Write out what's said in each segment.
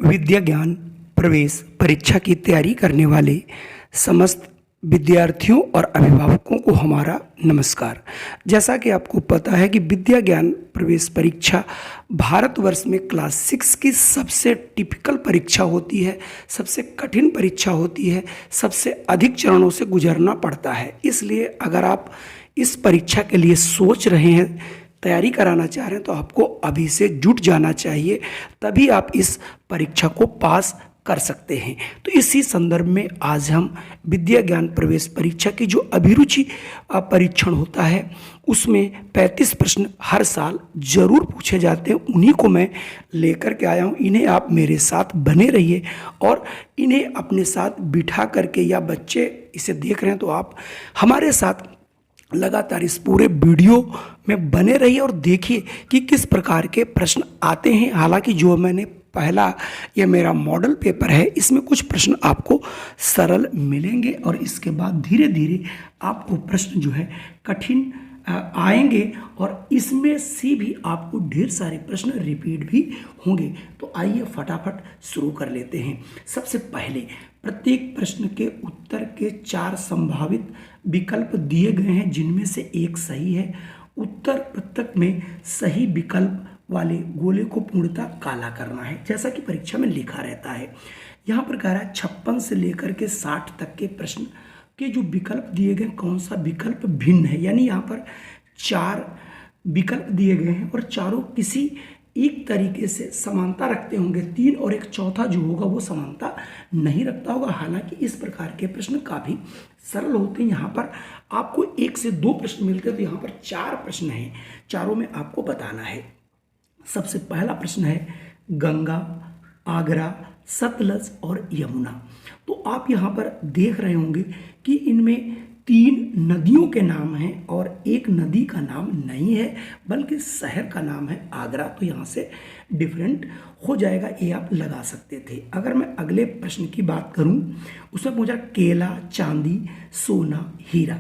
विद्या ज्ञान प्रवेश परीक्षा की तैयारी करने वाले समस्त विद्यार्थियों और अभिभावकों को हमारा नमस्कार। जैसा कि आपको पता है कि विद्या ज्ञान प्रवेश परीक्षा भारतवर्ष में क्लास 6 की सबसे टिपिकल परीक्षा होती है, सबसे कठिन परीक्षा होती है, सबसे अधिक चरणों से गुजरना पड़ता है। इसलिए अगर आप इस परीक्षा के लिए सोच रहे हैं, तैयारी कराना चाह रहे हैं, तो आपको अभी से जुट जाना चाहिए, तभी आप इस परीक्षा को पास कर सकते हैं। तो इसी संदर्भ में आज हम विद्या ज्ञान प्रवेश परीक्षा की जो अभिरुचि परीक्षण होता है उसमें 35 प्रश्न हर साल जरूर पूछे जाते हैं, उन्हीं को मैं लेकर के आया हूँ। इन्हें आप मेरे साथ बने रहिए और इन्हें अपने साथ बिठा करके, या बच्चे इसे देख रहे हैं तो आप हमारे साथ लगातार इस पूरे वीडियो में बने रहिए और देखिए कि किस प्रकार के प्रश्न आते हैं। हालांकि जो मैंने पहला, यह मेरा मॉडल पेपर है, इसमें कुछ प्रश्न आपको सरल मिलेंगे और इसके बाद धीरे धीरे आपको प्रश्न जो है कठिन आएंगे और इसमें से भी आपको ढेर सारे प्रश्न रिपीट भी होंगे। तो आइए फटाफट शुरू कर लेते हैं। सबसे पहले प्रत्येक प्रश्न के उत्तर के 4 संभावित विकल्प दिए गए हैं, जिनमें से एक सही है। उत्तर पृथक में सही विकल्प वाले गोले को पूर्णतः काला करना है, जैसा कि परीक्षा में लिखा रहता है। यहाँ पर कह रहा है 56 से लेकर के 60 तक के प्रश्न के जो विकल्प दिए गए, कौन सा विकल्प भिन्न है। यानी यहाँ पर 4 विकल्प दिए गए हैं और चारों किसी एक तरीके से समानता रखते होंगे। 3 और एक चौथा जो होगा वो समानता नहीं रखता होगा। हालांकि इस प्रकार के प्रश्न काफ़ी सरल होते हैं। यहाँ पर आपको 1 से 2 प्रश्न मिलते हैं, तो यहाँ पर 4 प्रश्न हैं, चारों में आपको बताना है। सबसे पहला प्रश्न है गंगा, आगरा, सतलज और यमुना। तो आप यहाँ पर देख रहे होंगे कि इनमें 3 नदियों के नाम हैं और एक नदी का नाम नहीं है, बल्कि शहर का नाम है आगरा। तो यहाँ से डिफरेंट हो जाएगा, ये आप लगा सकते थे। अगर मैं अगले प्रश्न की बात करूँ, उसमें पूछा केला, चांदी, सोना, हीरा।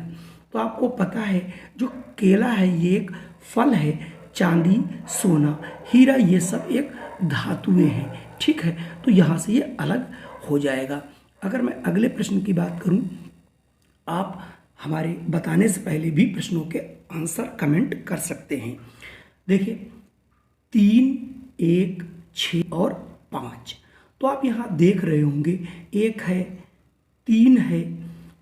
तो आपको पता है जो केला है ये एक फल है, चांदी, सोना, हीरा ये सब एक धातुएं हैं, ठीक है। तो यहाँ से ये अलग हो जाएगा। अगर मैं अगले प्रश्न की बात करूँ, आप हमारे बताने से पहले भी प्रश्नों के आंसर कमेंट कर सकते हैं। देखिए 3, 1, 6 और 5। तो आप यहाँ देख रहे होंगे 1 है, 3 है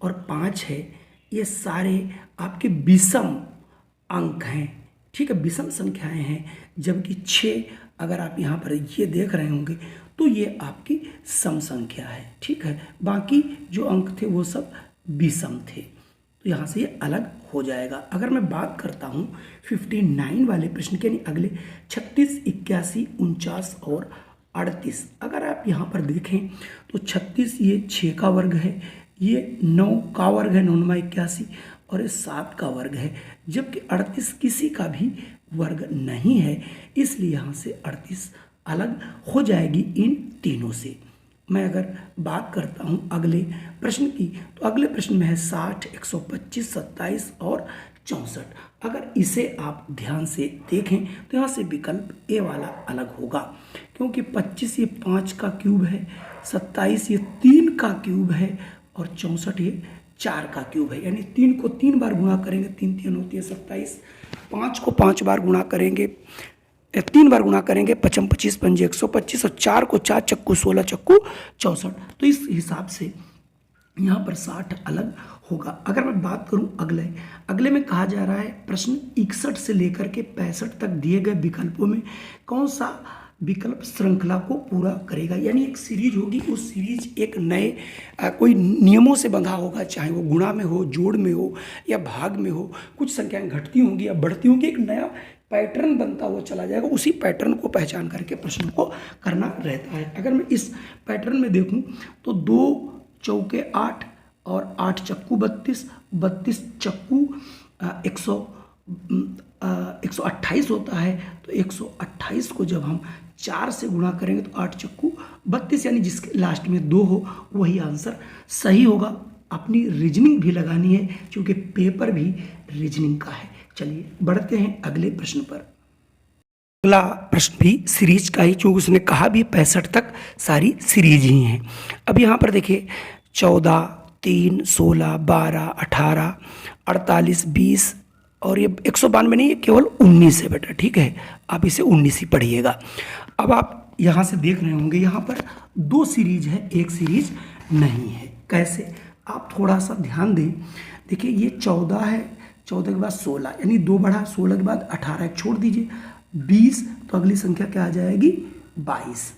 और 5 है। ये सारे आपके विषम अंक हैं, ठीक है, विषम संख्याएं हैं। जबकि 6 अगर आप यहाँ पर ये देख रहे होंगे तो ये आपकी सम संख्या है, ठीक है। बाकी जो अंक थे वो सब विषम थे, तो यहाँ से ये अलग हो जाएगा। अगर मैं बात करता हूँ 59 वाले प्रश्न के, यानी अगले 36, 81, 49 और 38। अगर आप यहाँ पर देखें तो 36 ये 6 का वर्ग है, ये 9 का वर्ग है, 9 9 81, और ये 7 का वर्ग है। जबकि 38 किसी का भी वर्ग नहीं है, इसलिए यहाँ से 38 अलग हो जाएगी इन तीनों से। मैं अगर बात करता हूँ अगले प्रश्न की, तो अगले प्रश्न में है 60, 125, 27 और 64। अगर इसे आप ध्यान से देखें तो यहाँ से विकल्प ए वाला अलग होगा, क्योंकि 25 ये 5 का क्यूब है, 27 ये 3 का क्यूब है और 64 ये 4 का क्यूब है। यानी 3 को 3 बार गुणा करेंगे, 3 3 होती है 27, 5 को 5 बार गुणा करेंगे, 3 बार गुणा करेंगे, 55 25 पंजे 125 और 4 को 4 चक्कू 16 चक्कू 64। तो इस हिसाब से यहाँ पर 60 अलग होगा। अगर मैं बात करूँ अगले में कहा जा रहा है प्रश्न 61 से लेकर के 65 तक दिए गए विकल्पों में कौन सा विकल्प श्रृंखला को पूरा करेगा। यानी एक सीरीज होगी, उस सीरीज एक नए कोई नियमों से बंधा होगा, चाहे वो गुणा में हो, जोड़ में हो या भाग में हो। कुछ संख्याएं घटती होंगी या बढ़ती होंगी, एक नया पैटर्न बनता हुआ चला जाएगा। उसी पैटर्न को पहचान करके प्रश्न को करना रहता है। अगर मैं इस पैटर्न में देखूं तो 2 चौके 8 और 8 चक्कू 32, 32 चक्कू 128 होता है। तो 128 को जब हम 4 से गुणा करेंगे तो 8 चक्कू 32, यानी जिसके लास्ट में 2 हो वही आंसर सही होगा। अपनी रीजनिंग भी लगानी है, क्योंकि पेपर भी रीजनिंग का है। चलिए बढ़ते हैं अगले प्रश्न पर। अगला प्रश्न भी सीरीज का ही, चूंकि उसने कहा भी 65 तक सारी सीरीज ही हैं। अब यहाँ पर देखिए 14, 3, 16, 12, 18, 48, 20 और ये 192 नहीं, ये केवल 19 है बेटा, ठीक है। आप इसे 19 ही पढ़िएगा। अब आप यहाँ से देख रहे होंगे यहाँ पर दो सीरीज है, एक सीरीज नहीं है। कैसे? आप थोड़ा सा ध्यान दें। देखिए ये 14 है, 14 के बाद 16 यानी 2 बढ़ा, 16 के बाद 18 एक छोड़ दीजिए, 20, तो अगली संख्या क्या आ जाएगी? 22।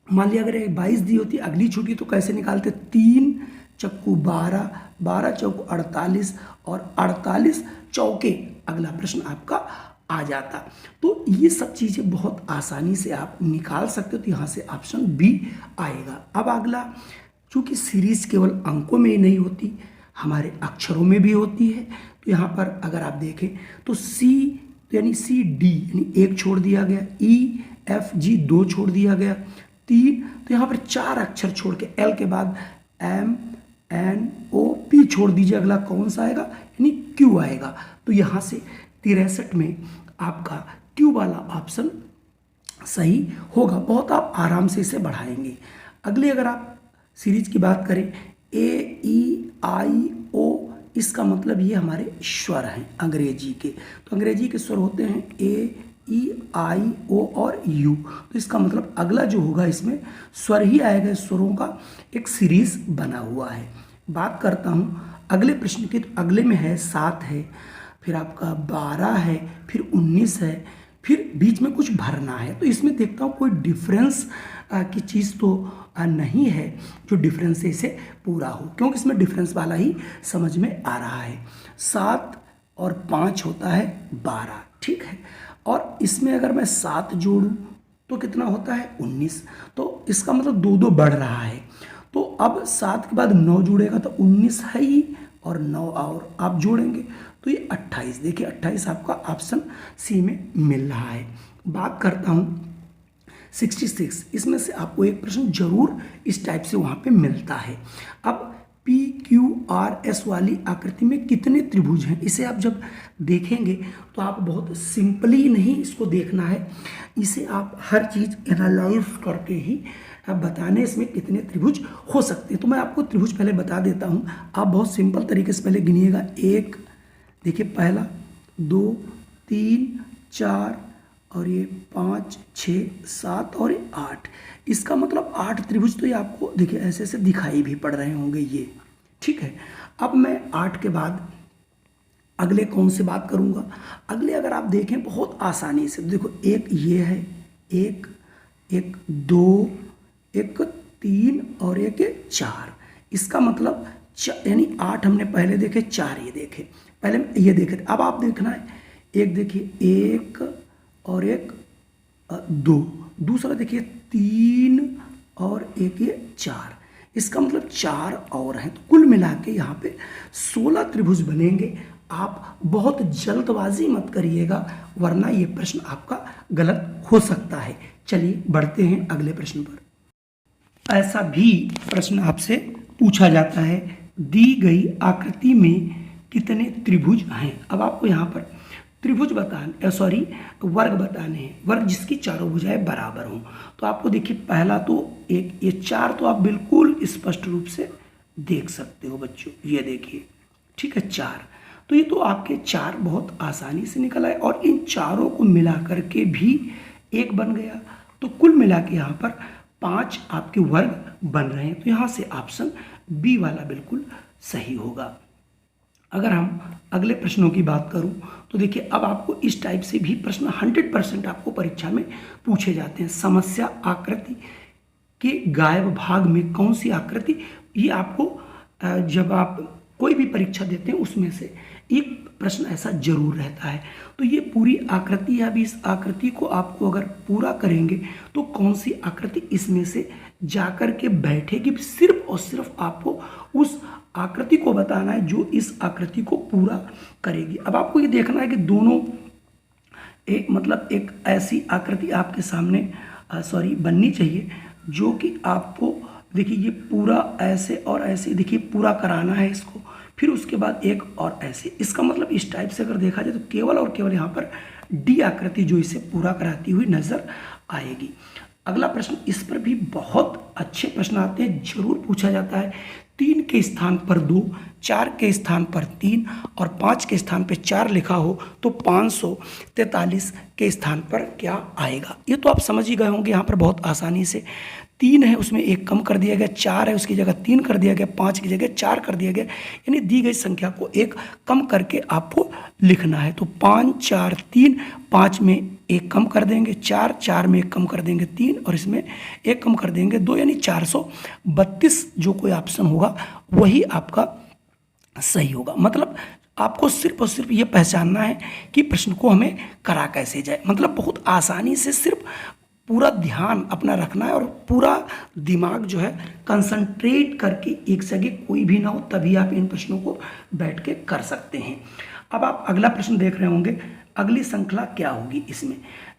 मान लिया अगर ये 22 दी होती, अगली छुट्टी तो कैसे निकालते? 3 चक्कू 12, 12 चौकू 48 और 48 चौके अगला प्रश्न आपका आ जाता। तो ये सब चीज़ें बहुत आसानी से आप निकाल सकते हो, तो यहाँ से ऑप्शन बी आएगा। अब अगला, चूँकि सीरीज केवल अंकों में ही नहीं होती, हमारे अक्षरों में भी होती है, तो यहाँ पर अगर आप देखें तो सी यानी सी डी यानी 1 छोड़ दिया गया, ई एफ जी 2 छोड़ दिया गया, 3, तो यहाँ पर 4 अक्षर छोड़ के एल के बाद एम एन ओ पी छोड़ दीजिए, अगला कौन सा आएगा? यानी क्यू आएगा। तो यहाँ से 63 में आपका क्यू वाला ऑप्शन सही होगा। बहुत आप आराम से इसे बढ़ाएंगे। अगले अगर आप सीरीज की बात करें, ए ई आई ओ, इसका मतलब ये हमारे स्वर हैं अंग्रेजी के। तो अंग्रेजी के स्वर होते हैं ए ई आई ओ और यू। तो इसका मतलब अगला जो होगा इसमें स्वर ही आएगा, स्वरों का एक सीरीज बना हुआ है। बात करता हूँ अगले प्रश्न की, तो अगले में है 7 है, फिर आपका 12 है, फिर 19 है, फिर बीच में कुछ भरना है। तो इसमें देखता हूँ कोई डिफरेंस की चीज़ तो नहीं है जो डिफरेंस से इसे पूरा हो, क्योंकि इसमें डिफरेंस वाला ही समझ में आ रहा है। 7 और 5 होता है 12, ठीक है। और इसमें अगर मैं 7 जोड़ूँ तो कितना होता है? 19। तो इसका मतलब 2 बढ़ रहा है। तो अब 7 के बाद 9 जुड़ेगा तो 19 है ही, और 9 और आप जोड़ेंगे तो ये 28। देखिए 28 आपका ऑप्शन सी में मिल रहा है। बात करता हूँ 66, इसमें से आपको एक प्रश्न जरूर इस टाइप से वहाँ पे मिलता है। अब पी क्यू आर एस वाली आकृति में कितने त्रिभुज हैं, इसे आप जब देखेंगे तो आप बहुत सिंपली नहीं इसको देखना है, इसे आप हर चीज़ एनालाइज करके ही बताने इसमें कितने त्रिभुज हो सकते हैं। तो मैं आपको त्रिभुज पहले बता देता हूँ, आप बहुत सिंपल तरीके से पहले गिनिएगा। 1, देखिए पहला, 2, 3, 4 और ये 5, 6, 7 और ये 8। इसका मतलब 8 त्रिभुज तो ये आपको देखिए ऐसे ऐसे दिखाई भी पड़ रहे होंगे ये, ठीक है। अब मैं 8 के बाद अगले कौन से बात करूँगा? अगले अगर आप देखें बहुत आसानी से, देखो एक ये है, एक 2, एक 3 और एक 4। इसका मतलब यानी 8 हमने पहले देखे, 4 ये देखे, पहले ये देखे। अब आप देखना है, एक देखिए 1 और एक 2, दूसरा देखिए 3 और एक ये 4। इसका मतलब 4 और हैं, तो कुल मिला के यहाँ पे 16 त्रिभुज बनेंगे। आप बहुत जल्दबाजी मत करिएगा, वरना ये प्रश्न आपका गलत हो सकता है। चलिए बढ़ते हैं अगले प्रश्न पर। ऐसा भी प्रश्न आपसे पूछा जाता है, दी गई आकृति में कितने त्रिभुज हैं। अब आपको यहाँ पर त्रिभुज बताने वर्ग बताने हैं, वर्ग जिसकी चारों भुजाएं बराबर हों। तो आपको देखिए पहला तो एक ये 4 तो आप बिल्कुल स्पष्ट रूप से देख सकते हो बच्चों, ये देखिए, ठीक है 4। तो ये तो आपके 4 बहुत आसानी से निकल आए, और इन चारों को मिला करके भी एक बन गया। तो कुल मिला के यहाँ पर 5 आपके वर्ग बन रहे हैं। तो यहाँ से ऑप्शन बी वाला बिल्कुल सही होगा। अगर हम अगले प्रश्नों की बात करूं तो देखिए अब आपको इस टाइप से भी प्रश्न 100% आपको परीक्षा में पूछे जाते हैं। समस्या आकृति के गायब भाग में कौन सी आकृति, ये आपको जब आप कोई भी परीक्षा देते हैं उसमें से एक प्रश्न ऐसा जरूर रहता है। तो ये पूरी आकृति है, अभी इस आकृति को आपको अगर पूरा करेंगे तो कौन सी आकृति इसमें से जाकर के बैठेगी, सिर्फ और सिर्फ आपको उस आकृति को बताना है जो इस आकृति को पूरा करेगी। अब आपको ये देखना है कि दोनों एक ऐसी आकृति आपके सामने बननी चाहिए जो कि आपको देखिए ये पूरा ऐसे और ऐसे देखिए पूरा कराना है इसको, फिर उसके बाद एक और ऐसे। इसका मतलब इस टाइप से अगर देखा जाए तो केवल और केवल यहाँ पर डी आकृति जो इसे पूरा कराती हुई नजर आएगी। अगला प्रश्न, इस पर भी बहुत अच्छे प्रश्न आते हैं, जरूर पूछा जाता है। 3 के स्थान पर 2, 4 के स्थान पर 3 और 5 के स्थान पर 4 लिखा हो तो 543 के स्थान पर क्या आएगा? ये तो आप समझ ही गए होंगे यहाँ पर बहुत आसानी से। 3 है, उसमें 1 कम कर दिया गया, 4 है, उसकी जगह 3 कर दिया गया, 5 की जगह 4 कर दिया गया, यानी दी गई संख्या को 1 कम करके आपको लिखना है। तो 5 4 3, 5 में 1 कम कर देंगे 4, 4 में 1 कम कर देंगे 3 और इसमें 1 कम कर देंगे 2, यानी 432 जो कोई ऑप्शन होगा वही आपका सही होगा। मतलब आपको सिर्फ और सिर्फ ये पहचानना है कि प्रश्न को हमें करा कैसे जाए। मतलब बहुत आसानी से सिर्फ पूरा ध्यान अपना रखना है और पूरा दिमाग जो है कंसंट्रेट करके एक जगह कोई भी ना हो, तभी आप इन प्रश्नों को बैठ के कर सकते हैं। अब आप अगला प्रश्न देख रहे होंगे, अगली श्रृंखला क्या होगी इसमें।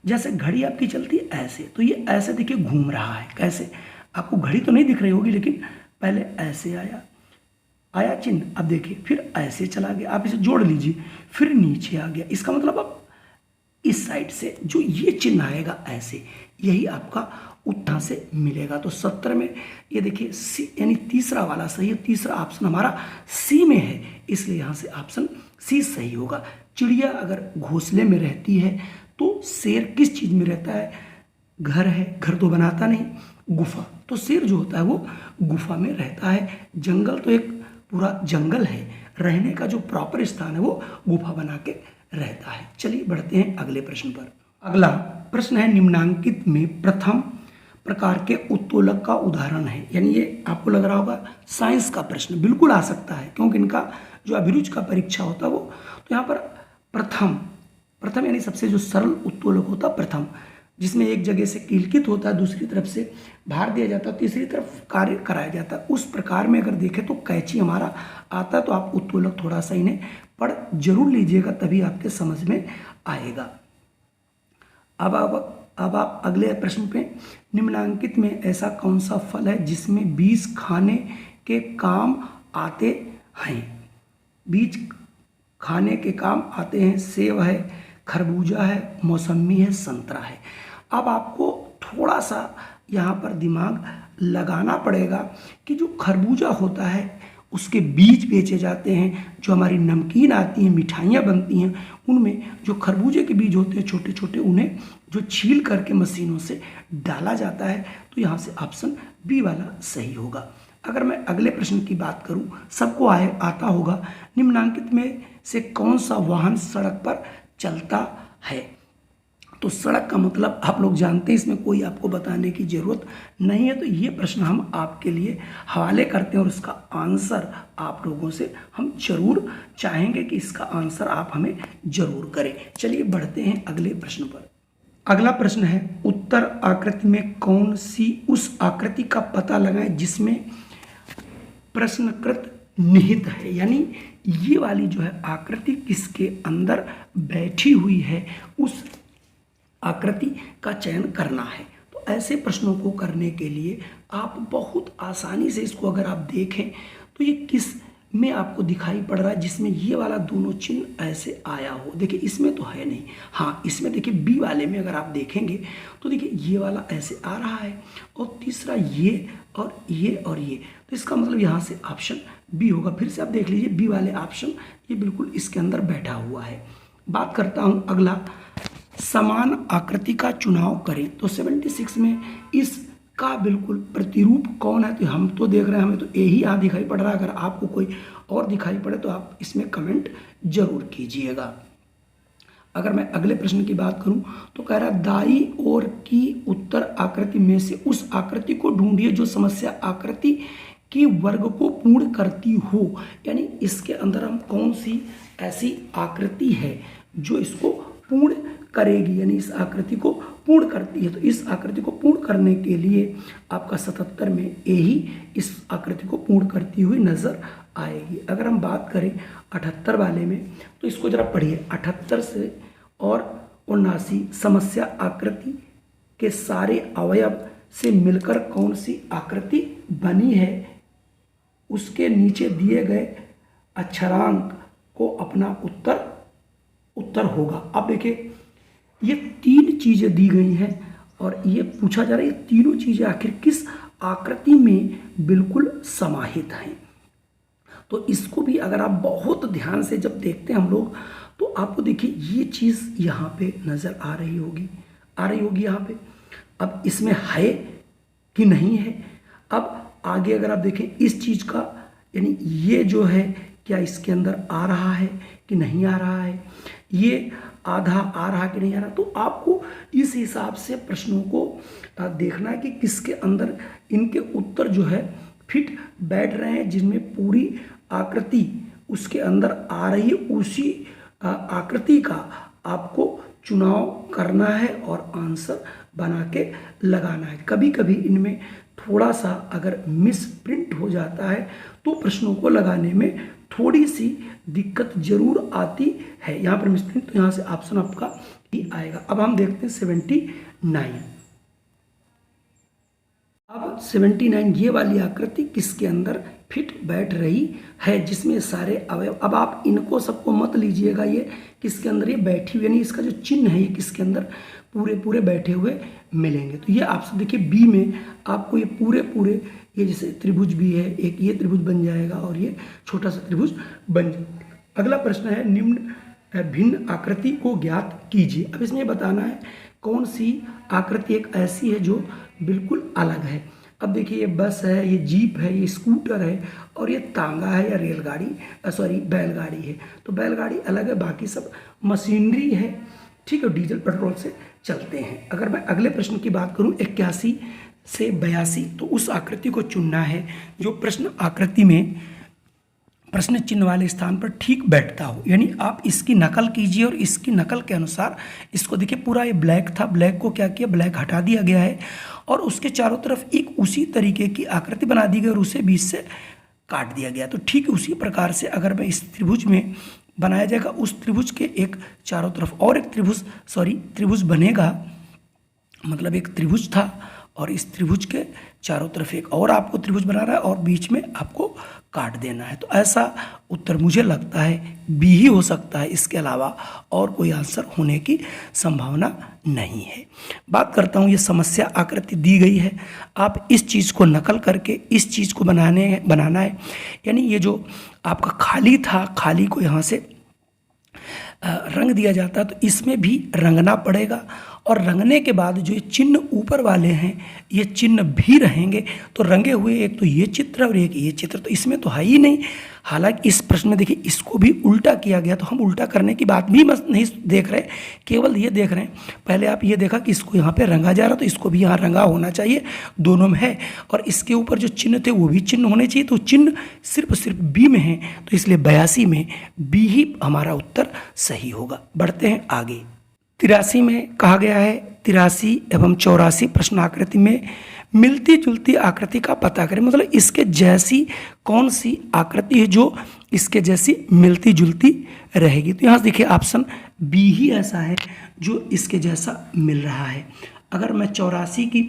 जैसे घड़ी आपकी चलती है ऐसे, तो ये ऐसे देखिए घूम रहा है। कैसे? आपको घड़ी तो नहीं दिख रही होगी, लेकिन पहले ऐसे आया चिन्ह, अब देखिए फिर ऐसे चला गया। आप इसे जोड़ लीजिए, फिर नीचे आ गया। इसका मतलब अब इस साइड से जो ये चिन्ह आएगा ऐसे, यही आपका उत्तर से मिलेगा। तो 70 में ये देखिए सी, यानी तीसरा वाला सही है। तीसरा ऑप्शन हमारा सी में है, इसलिए यहाँ से ऑप्शन सी सही होगा। चिड़िया अगर घोंसले में रहती है तो शेर किस चीज़ में रहता है? घर है, घर तो बनाता नहीं, गुफा, तो शेर जो होता है वो गुफा में रहता है। जंगल तो एक पूरा जंगल है, रहने का जो प्रॉपर स्थान है वो गुफा बना के रहता है। चलिए बढ़ते हैं अगले प्रश्न पर। अगला प्रश्न है, निम्नांकित में प्रथम प्रकार के उत्तोलक का उदाहरण है। यानी ये आपको लग रहा होगा साइंस का प्रश्न, बिल्कुल आ सकता है, क्योंकि इनका जो अभिरुचि का परीक्षा होता है वो, तो यहाँ पर प्रथम यानी सबसे जो सरल उत्तोलक होता है प्रथम, जिसमें एक जगह से कीलकित होता है, दूसरी तरफ से भार दिया जाता है, तीसरी तरफ कार्य कराया जाता है। उस प्रकार में अगर देखें तो कैंची हमारा आता है। तो आप उत्तोलक थोड़ा सा इन्हें पढ़ जरूर लीजिएगा, तभी आपके समझ में आएगा। अब आप अगले प्रश्न पे, निम्नांकित में ऐसा कौन सा फल है जिसमें बीज खाने के काम आते हैं? बीज खाने के काम आते हैं। सेब है, खरबूजा है, मौसमी है, संतरा है। अब आपको थोड़ा सा यहाँ पर दिमाग लगाना पड़ेगा कि जो खरबूजा होता है उसके बीज बेचे जाते हैं। जो हमारी नमकीन आती हैं, मिठाइयाँ बनती हैं, उनमें जो खरबूजे के बीज होते हैं छोटे छोटे, उन्हें जो छील करके मशीनों से डाला जाता है। तो यहाँ से ऑप्शन बी वाला सही होगा। अगर मैं अगले प्रश्न की बात करूं, सबको आता होगा, निम्नांकित में से कौन सा वाहन सड़क पर चलता है? तो सड़क का मतलब आप लोग जानते हैं, इसमें कोई आपको बताने की जरूरत नहीं है। तो ये प्रश्न हम आपके लिए हवाले करते हैं और उसका आंसर आप लोगों से हम जरूर चाहेंगे कि इसका आंसर आप हमें जरूर करें। चलिए बढ़ते हैं अगले प्रश्न पर। अगला प्रश्न है, उत्तर आकृति में कौन सी उस आकृति का पता लगाएं जिसमें प्रश्नकृत निहित है। यानी ये वाली जो है आकृति किसके अंदर बैठी हुई है, उस आकृति का चयन करना है। तो ऐसे प्रश्नों को करने के लिए आप बहुत आसानी से इसको अगर आप देखें तो ये किस में आपको दिखाई पड़ रहा है जिसमें ये वाला दोनों चिन्ह ऐसे आया हो। देखिए इसमें तो है नहीं, हाँ इसमें देखिए बी वाले में अगर आप देखेंगे तो देखिए ये वाला ऐसे आ रहा है और तीसरा ये और ये और ये, तो इसका मतलब यहाँ से ऑप्शन बी होगा। फिर से आप देख लीजिए बी वाले ऑप्शन ये बिल्कुल इसके अंदर बैठा हुआ है। बात करता हूँ अगला, समान आकृति का चुनाव करें। तो 76 में इसका बिल्कुल प्रतिरूप कौन है? तो हम तो देख रहे हैं, हमें तो ए ही यहाँ दिखाई पड़ रहा है। अगर आपको कोई और दिखाई पड़े तो आप इसमें कमेंट जरूर कीजिएगा। अगर मैं अगले प्रश्न की बात करूं तो कह रहा दाई ओर की उत्तर आकृति में से उस आकृति को ढूंढिए जो समस्या आकृति के वर्ग को पूर्ण करती हो। यानी इसके अंदर हम कौन सी ऐसी आकृति है जो इसको पूर्ण करेगी, यानी इस आकृति को पूर्ण करती है। तो इस आकृति को पूर्ण करने के लिए आपका 77 में ए ही इस आकृति को पूर्ण करती हुई नजर आएगी। अगर हम बात करें 78 वाले में तो इसको जरा पढ़िए। 78 से और 79 समस्या आकृति के सारे अवयव से मिलकर कौन सी आकृति बनी है, उसके नीचे दिए गए अक्षरांक को अपना उत्तर होगा। अब देखिए ये तीन चीज़ें दी गई हैं और ये पूछा जा रहा है ये तीनों चीज़ें आखिर किस आकृति में बिल्कुल समाहित हैं। तो इसको भी अगर आप बहुत ध्यान से जब देखते हैं हम लोग, तो आपको देखिए ये चीज़ यहाँ पे नज़र आ रही होगी यहाँ पे। अब इसमें है कि नहीं है। अब आगे अगर आप देखें इस चीज़ का, यानी ये जो है क्या इसके अंदर आ रहा है कि नहीं आ रहा है, ये आधा आ रहा कि नहीं आ रहा। तो आपको इस हिसाब से प्रश्नों को देखना है कि किसके अंदर इनके उत्तर जो है फिट बैठ रहे हैं, जिनमें पूरी आकृति उसके अंदर आ रही है, उसी आकृति का आपको चुनाव करना है और आंसर बना के लगाना है। कभी कभी इनमें थोड़ा सा अगर मिस प्रिंट हो जाता है तो प्रश्नों को लगाने में थोड़ी सी दिक्कत जरूर आती है। यहाँ पर मिस प्रिंट, तो यहाँ से ऑप्शन आपका ही आएगा। अब हम देखते हैं 79। अब 79 ये वाली आकृति किसके अंदर फिट बैठ रही है, जिसमें सारे अवयव। अब आप इनको सबको मत लीजिएगा ये किसके अंदर ये बैठी हुई, यानी इसका जो चिन्ह है ये किसके अंदर पूरे पूरे बैठे हुए मिलेंगे। तो ये आपसे देखिए बी में आपको ये पूरे पूरे, ये जैसे त्रिभुज भी है, एक ये त्रिभुज बन जाएगा और ये छोटा सा त्रिभुज बन जाएगा। अगला प्रश्न है निम्न भिन्न आकृति को ज्ञात कीजिए। अब इसमें बताना है कौन सी आकृति एक ऐसी है जो बिल्कुल अलग है। अब देखिए ये बस है, ये जीप है, ये स्कूटर है और ये तांगा है या रेलगाड़ी, बैलगाड़ी है। तो बैलगाड़ी अलग है, बाकी सब मशीनरी है, ठीक है, डीजल पेट्रोल से चलते हैं। अगर मैं अगले प्रश्न की बात करूं 81 से 82, तो उस आकृति को चुनना है जो प्रश्न आकृति में प्रश्न चिन्ह वाले स्थान पर ठीक बैठता हो, यानी आप इसकी नकल कीजिए और इसकी नकल के अनुसार इसको देखिए। पूरा ये ब्लैक था, ब्लैक को क्या किया, ब्लैक हटा दिया गया है और उसके चारों तरफ एक उसी तरीके की आकृति बना दी गई और उसे बीच से काट दिया गया। तो ठीक उसी प्रकार से अगर मैं इस त्रिभुज में बनाया जाएगा, उस त्रिभुज के एक चारों तरफ और एक त्रिभुज बनेगा। मतलब एक त्रिभुज था और इस त्रिभुज के चारों तरफ एक और आपको त्रिभुज बनाना है और बीच में आपको काट देना है। तो ऐसा उत्तर मुझे लगता है बी ही हो सकता है, इसके अलावा और कोई आंसर होने की संभावना नहीं है। बात करता हूँ, ये समस्या आकृति दी गई है, आप इस चीज़ को नकल करके इस चीज़ को बनाना है। यानी ये जो आपका खाली था, खाली को यहाँ से रंग दिया जाता, तो इसमें भी रंगना पड़ेगा और रंगने के बाद जो ये चिन्ह ऊपर वाले हैं ये चिन्ह भी रहेंगे। तो रंगे हुए एक तो ये चित्र और एक ये चित्र, तो इसमें तो है ही नहीं। हालांकि इस प्रश्न में देखिए इसको भी उल्टा किया गया, तो हम उल्टा करने की बात भी नहीं देख रहे, केवल ये देख रहे हैं। पहले आप ये देखा कि इसको यहाँ पे रंगा जा रहा, तो इसको भी यहाँ रंगा होना चाहिए, दोनों में है। और इसके ऊपर जो चिन्ह थे वो भी चिन्ह होने चाहिए, तो चिन्ह सिर्फ बी में है, तो इसलिए 82 में बी ही हमारा उत्तर सही होगा। बढ़ते हैं आगे। 83 में कहा गया है 83 एवं 84 प्रश्न आकृति में मिलती जुलती आकृति का पता करें। मतलब इसके जैसी कौन सी आकृति है जो इसके जैसी मिलती जुलती रहेगी। तो यहाँ देखिए ऑप्शन बी ही ऐसा है जो इसके जैसा मिल रहा है। अगर मैं 84 की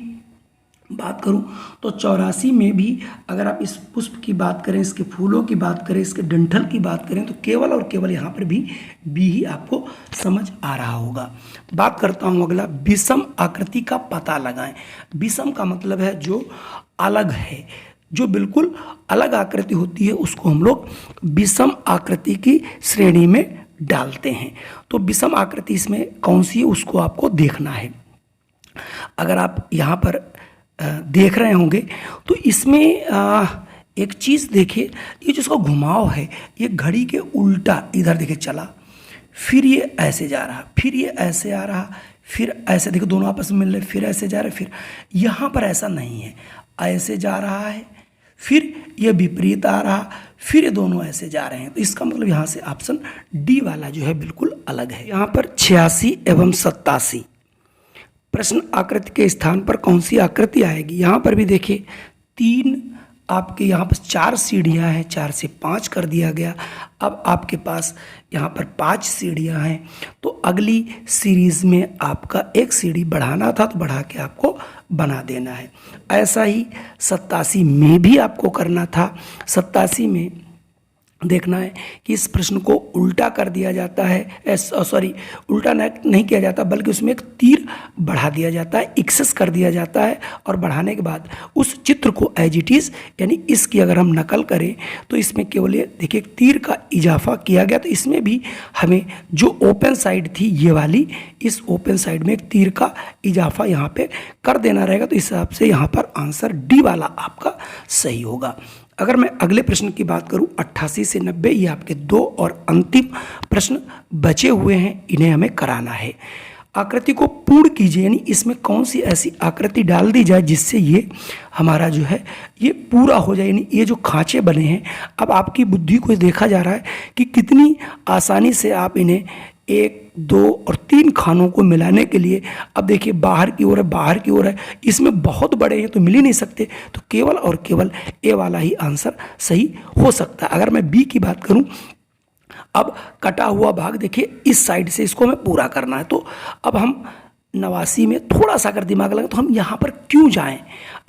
बात करूं तो 84 में भी अगर आप इस पुष्प की बात करें, इसके फूलों की बात करें, इसके डंठल की बात करें, तो केवल और केवल यहाँ पर भी बी ही आपको समझ आ रहा होगा। बात करता हूँ अगला, विषम आकृति का पता लगाएं। विषम का मतलब है जो अलग है, जो बिल्कुल अलग आकृति होती है उसको हम लोग विषम आकृति की श्रेणी में डालते हैं। तो विषम आकृति इसमें कौन सी है उसको आपको देखना है। अगर आप यहाँ पर देख रहे होंगे तो इसमें एक चीज़ देखिए, ये जो इसका घुमाव है ये घड़ी के उल्टा इधर देखिए चला, फिर ये ऐसे जा रहा, फिर ये ऐसे आ रहा, फिर ऐसे देखो दोनों आपस में मिल रहे, फिर ऐसे जा रहे, फिर यहाँ पर ऐसा नहीं है, ऐसे जा रहा है, फिर ये विपरीत आ रहा, फिर ये दोनों ऐसे जा रहे हैं। तो इसका मतलब यहाँ से ऑप्शन डी वाला जो है बिल्कुल अलग है। यहाँ पर 86 एवं 87 प्रश्न आकृति के स्थान पर कौन सी आकृति आएगी। यहाँ पर भी देखिए 3 आपके यहाँ पर 4 सीढ़ियाँ हैं, 4 से 5 कर दिया गया। अब आपके पास यहाँ पर 5 सीढ़ियाँ हैं, तो अगली सीरीज़ में आपका एक सीढ़ी बढ़ाना था तो बढ़ा के आपको बना देना है। ऐसा ही 87 में भी आपको करना था। 87 में देखना है कि इस प्रश्न को उल्टा कर दिया जाता है, सॉरी उल्टा नहीं किया जाता, बल्कि उसमें एक तीर बढ़ा दिया जाता है, एक्सेस कर दिया जाता है, और बढ़ाने के बाद उस चित्र को एज इट इज़, यानी इसकी अगर हम नकल करें तो इसमें केवल ये देखिए तीर का इजाफा किया गया। तो इसमें भी हमें जो ओपन साइड थी ये वाली, इस ओपन साइड में एक तीर का इजाफा यहाँ पे कर देना रहेगा। तो इस हिसाब से यहाँ पर आंसर डी वाला आपका सही होगा। अगर मैं अगले प्रश्न की बात करूं 88 से 90, ये आपके 2 और अंतिम प्रश्न बचे हुए हैं, इन्हें हमें कराना है। आकृति को पूर्ण कीजिए, यानी इसमें कौन सी ऐसी आकृति डाल दी जाए जिससे ये हमारा जो है ये पूरा हो जाए, यानी ये जो खांचे बने हैं, अब आपकी बुद्धि को देखा जा रहा है कि कितनी आसानी से आप इन्हें 1, 2 और 3 खानों को मिलाने के लिए, अब देखिए बाहर की ओर है, बाहर की ओर है, इसमें बहुत बड़े हैं तो मिल ही नहीं सकते, तो केवल और केवल ए वाला ही आंसर सही हो सकता है। अगर मैं बी की बात करूं, अब कटा हुआ भाग देखिए इस साइड से इसको हमें पूरा करना है, तो अब हम 89 में थोड़ा सा अगर दिमाग लगा तो हम यहाँ पर क्यों जाएं,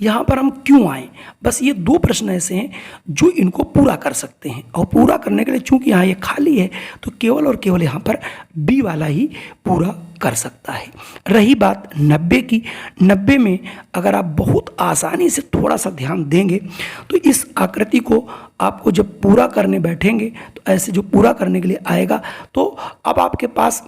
यहाँ पर हम क्यों आएँ। बस ये 2 प्रश्न ऐसे हैं जो इनको पूरा कर सकते हैं, और पूरा करने के लिए चूंकि यहाँ ये खाली है तो केवल और केवल यहाँ पर बी वाला ही पूरा कर सकता है। रही बात 90 की, 90 में अगर आप बहुत आसानी से थोड़ा सा ध्यान देंगे तो इस आकृति को आपको जब पूरा करने बैठेंगे तो ऐसे जो पूरा करने के लिए आएगा, तो अब आपके पास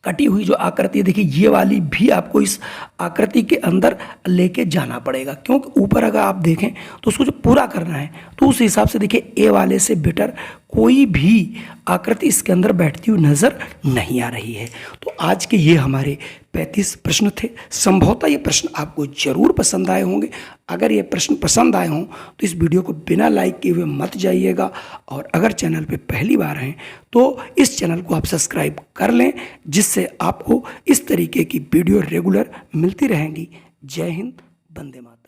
कटी हुई जो आकृति है देखिए ये वाली भी आपको इस आकृति के अंदर लेके जाना पड़ेगा, क्योंकि ऊपर अगर आप देखें तो उसको जो पूरा करना है तो उस हिसाब से देखिए ए वाले से बेटर कोई भी आकृति इसके अंदर बैठती हुई नज़र नहीं आ रही है। तो आज के ये हमारे 35 प्रश्न थे। संभवतः ये प्रश्न आपको जरूर पसंद आए होंगे। अगर ये प्रश्न पसंद आए हों तो इस वीडियो को बिना लाइक किए हुए मत जाइएगा, और अगर चैनल पे पहली बार हैं तो इस चैनल को आप सब्सक्राइब कर लें, जिससे आपको इस तरीके की वीडियो रेगुलर मिलती रहेंगी। जय हिंद, वंदे मातरम।